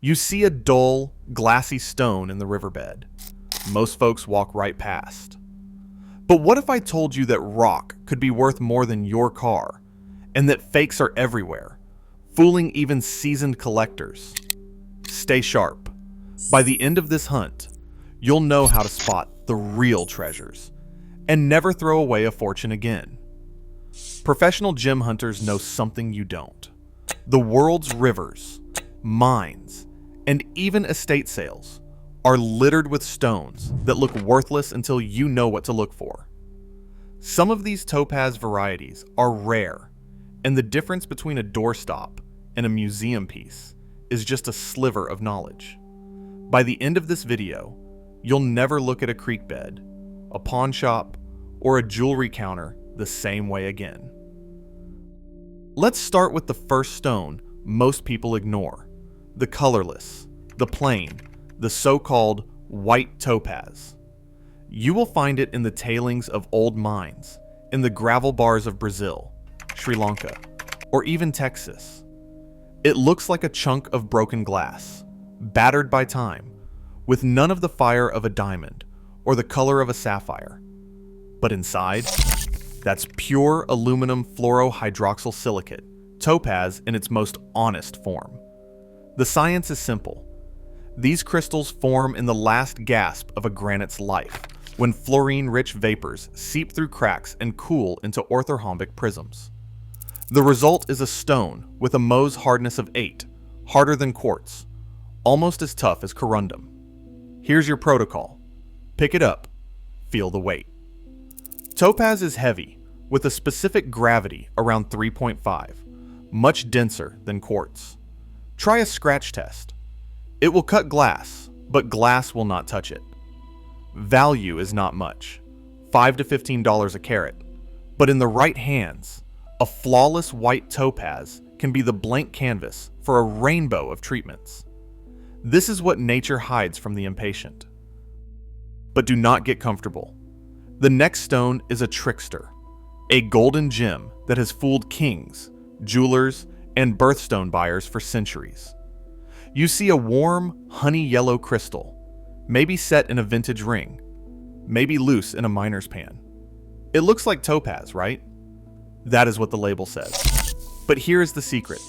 You see a dull, glassy stone in the riverbed. Most folks walk right past. But what if I told you that rock could be worth more than your car, and that fakes are everywhere, fooling even seasoned collectors? Stay sharp. By the end of this hunt, you'll know how to spot the real treasures and never throw away a fortune again. Professional gem hunters know something you don't. The world's rivers, mines, and even estate sales are littered with stones that look worthless until you know what to look for. Some of these topaz varieties are rare, and the difference between a doorstop and a museum piece is just a sliver of knowledge. By the end of this video, you'll never look at a creek bed, a pawn shop, or a jewelry counter the same way again. Let's start with the first stone most people ignore: the colorless, the plain, the so-called white topaz. You will find it in the tailings of old mines, in the gravel bars of Brazil, Sri Lanka, or even Texas. It looks like a chunk of broken glass, battered by time, with none of the fire of a diamond or the color of a sapphire. But inside, that's pure aluminum fluorohydroxyl silicate, topaz in its most honest form. The science is simple. These crystals form in the last gasp of a granite's life, when fluorine-rich vapors seep through cracks and cool into orthorhombic prisms. The result is a stone with a Mohs hardness of 8, harder than quartz, almost as tough as corundum. Here's your protocol. Pick it up, feel the weight. Topaz is heavy, with a specific gravity around 3.5, much denser than quartz. Try a scratch test. It will cut glass, but glass will not touch it. Value is not much, $5 to $15 a carat, but in the right hands, a flawless white topaz can be the blank canvas for a rainbow of treatments. This is what nature hides from the impatient. But do not get comfortable. The next stone is a trickster, a golden gem that has fooled kings, jewelers, and birthstone buyers for centuries. You see a warm, honey yellow crystal, maybe set in a vintage ring, maybe loose in a miner's pan. It looks like topaz, right? That is what the label says. But here is the secret.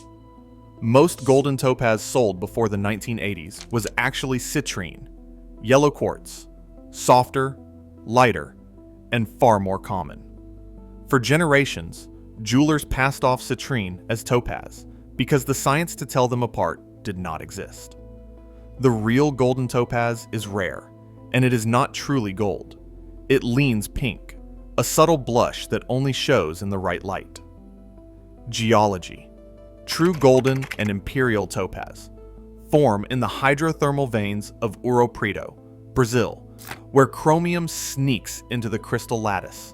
Most golden topaz sold before the 1980s was actually citrine, yellow quartz, softer, lighter, and far more common. For generations, jewelers passed off citrine as topaz because the science to tell them apart did not exist. The real golden topaz is rare, and it is not truly gold. It leans pink, a subtle blush that only shows in the right light. Geology. True golden and imperial topaz form in the hydrothermal veins of Ouro Preto, Brazil, where chromium sneaks into the crystal lattice,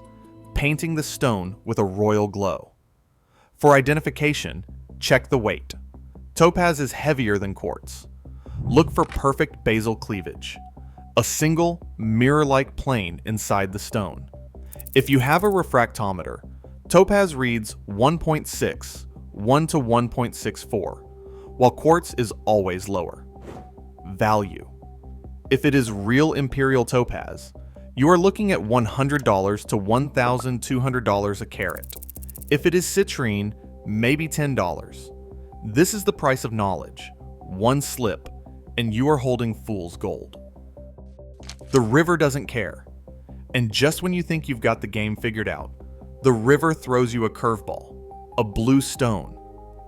painting the stone with a royal glow. For identification, check the weight. Topaz is heavier than quartz. Look for perfect basal cleavage, a single, mirror-like plane inside the stone. If you have a refractometer, topaz reads 1.6, 1 to 1.64, while quartz is always lower. Value. If it is real imperial topaz, you are looking at $100 to $1,200 a carat. If it is citrine, maybe $10. This is the price of knowledge. One slip, and you are holding fool's gold. The river doesn't care. And just when you think you've got the game figured out, the river throws you a curveball. A blue stone,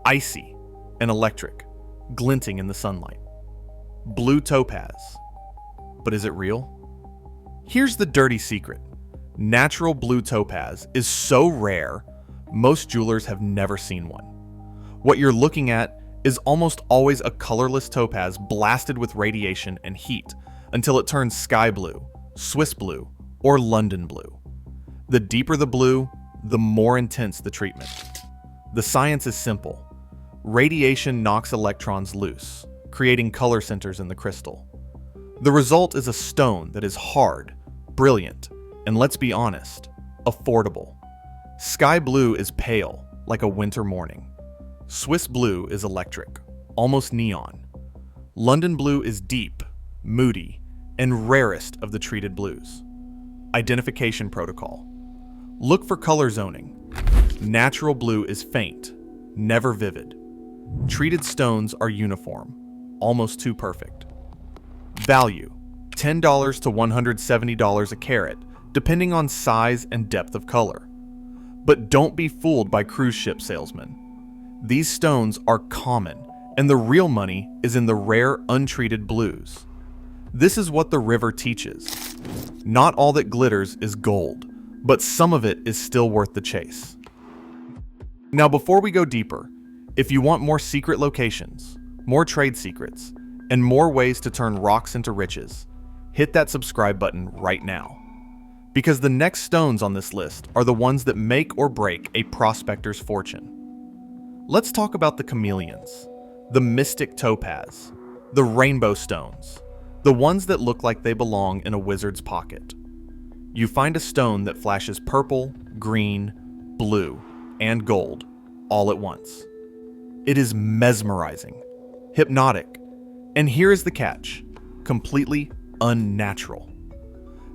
icy and electric, glinting in the sunlight. Blue topaz. But is it real? Here's the dirty secret. Natural blue topaz is so rare, most jewelers have never seen one. What you're looking at is almost always a colorless topaz blasted with radiation and heat until it turns sky blue, Swiss blue, or London blue. The deeper the blue, the more intense the treatment. The science is simple. Radiation knocks electrons loose, creating color centers in the crystal. The result is a stone that is hard, brilliant, and let's be honest, affordable. Sky blue is pale, like a winter morning. Swiss blue is electric, almost neon. London blue is deep, moody, and rarest of the treated blues. Identification protocol. Look for color zoning. Natural blue is faint, never vivid. Treated stones are uniform, almost too perfect. Value: $10 to $170 a carat, depending on size and depth of color. But don't be fooled by cruise ship salesmen. These stones are common, and the real money is in the rare, untreated blues. This is what the river teaches. Not all that glitters is gold, but some of it is still worth the chase. Now, before we go deeper, if you want more secret locations, more trade secrets, and more ways to turn rocks into riches, hit that subscribe button right now. Because the next stones on this list are the ones that make or break a prospector's fortune. Let's talk about the chameleons, the mystic topaz, the rainbow stones, the ones that look like they belong in a wizard's pocket. You find a stone that flashes purple, green, blue, and gold all at once. It is mesmerizing, hypnotic, and here is the catch: completely unnatural.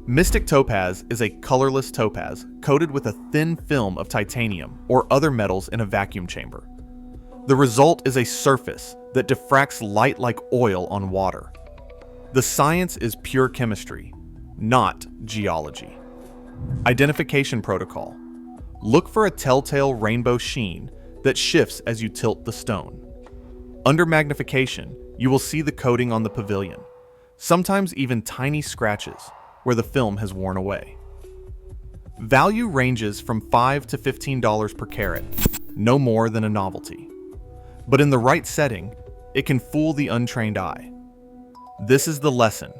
Mystic topaz is a colorless topaz coated with a thin film of titanium or other metals in a vacuum chamber. The result is a surface that diffracts light like oil on water. The science is pure chemistry, not geology. Identification protocol. Look for a telltale rainbow sheen that shifts as you tilt the stone. Under magnification, you will see the coating on the pavilion, sometimes even tiny scratches where the film has worn away. Value ranges from $5 to $15 per carat, no more than a novelty. But in the right setting, it can fool the untrained eye. This is the lesson.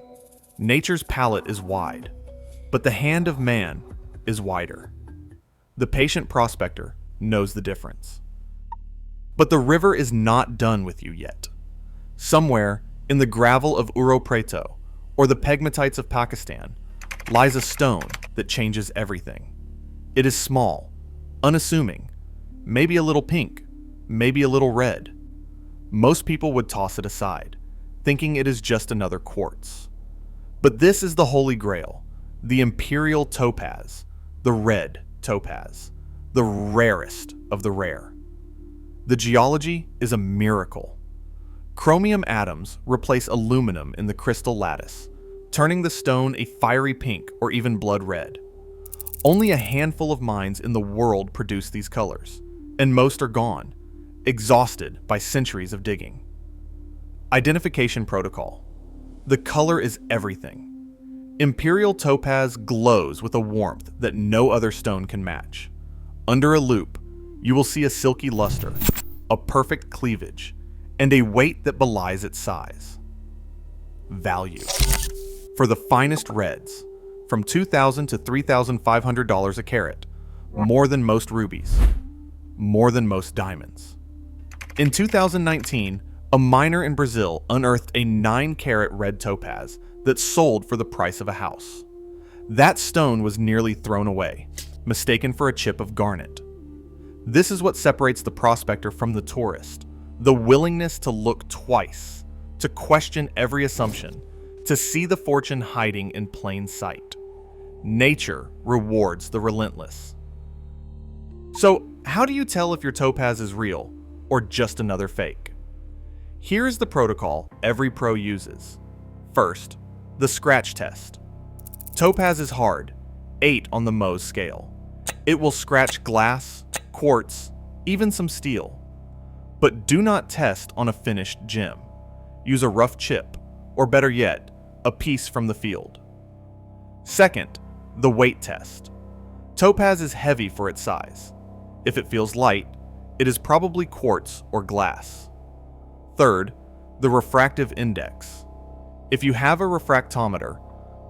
Nature's palette is wide, but the hand of man is wider. The patient prospector knows the difference. But the river is not done with you yet. Somewhere in the gravel of Uro Preto or the pegmatites of Pakistan lies a stone that changes everything. It is small, unassuming, maybe a little pink, maybe a little red. Most people would toss it aside, thinking it is just another quartz. But this is the Holy Grail, the Imperial Topaz, the red topaz, the rarest of the rare. The geology is a miracle. Chromium atoms replace aluminum in the crystal lattice, turning the stone a fiery pink or even blood red. Only a handful of mines in the world produce these colors, and most are gone, exhausted by centuries of digging. Identification protocol. The color is everything. Imperial topaz glows with a warmth that no other stone can match. Under a loupe, you will see a silky luster, a perfect cleavage, and a weight that belies its size. Value. For the finest reds, from $2,000 to $3,500 a carat, more than most rubies, more than most diamonds. In 2019, a miner in Brazil unearthed a 9-carat red topaz that sold for the price of a house. That stone was nearly thrown away, mistaken for a chip of garnet. This is what separates the prospector from the tourist: the willingness to look twice, to question every assumption, to see the fortune hiding in plain sight. Nature rewards the relentless. So, how do you tell if your topaz is real or just another fake? Here is the protocol every pro uses. First, the scratch test. Topaz is hard, 8 on the Mohs scale. It will scratch glass, quartz, even some steel. But do not test on a finished gem. Use a rough chip, or better yet, a piece from the field. Second, the weight test. Topaz is heavy for its size. If it feels light, it is probably quartz or glass. Third, the refractive index. If you have a refractometer,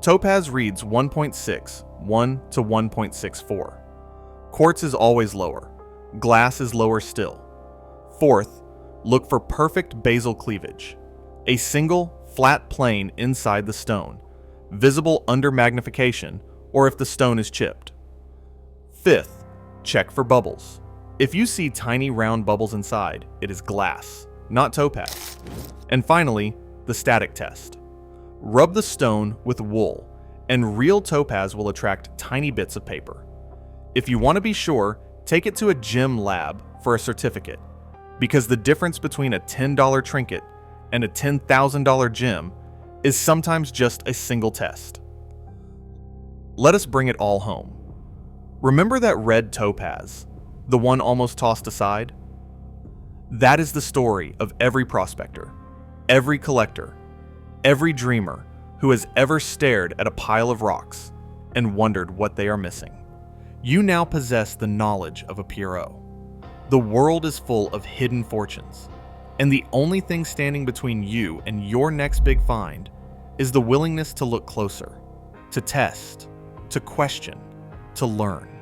topaz reads 1.61 to 1.64. Quartz is always lower. Glass is lower still. Fourth, look for perfect basal cleavage. A single, flat plane inside the stone, visible under magnification or if the stone is chipped. Fifth, check for bubbles. If you see tiny round bubbles inside, it is glass, not topaz. And finally, the static test. Rub the stone with wool, and real topaz will attract tiny bits of paper. If you want to be sure, take it to a gem lab for a certificate, because the difference between a $10 trinket and a $10,000 gem is sometimes just a single test. Let us bring it all home. Remember that red topaz, the one almost tossed aside? That is the story of every prospector, every collector, every dreamer who has ever stared at a pile of rocks and wondered what they are missing. You now possess the knowledge of a Pierrot. The world is full of hidden fortunes, and the only thing standing between you and your next big find is the willingness to look closer, to test, to question, to learn.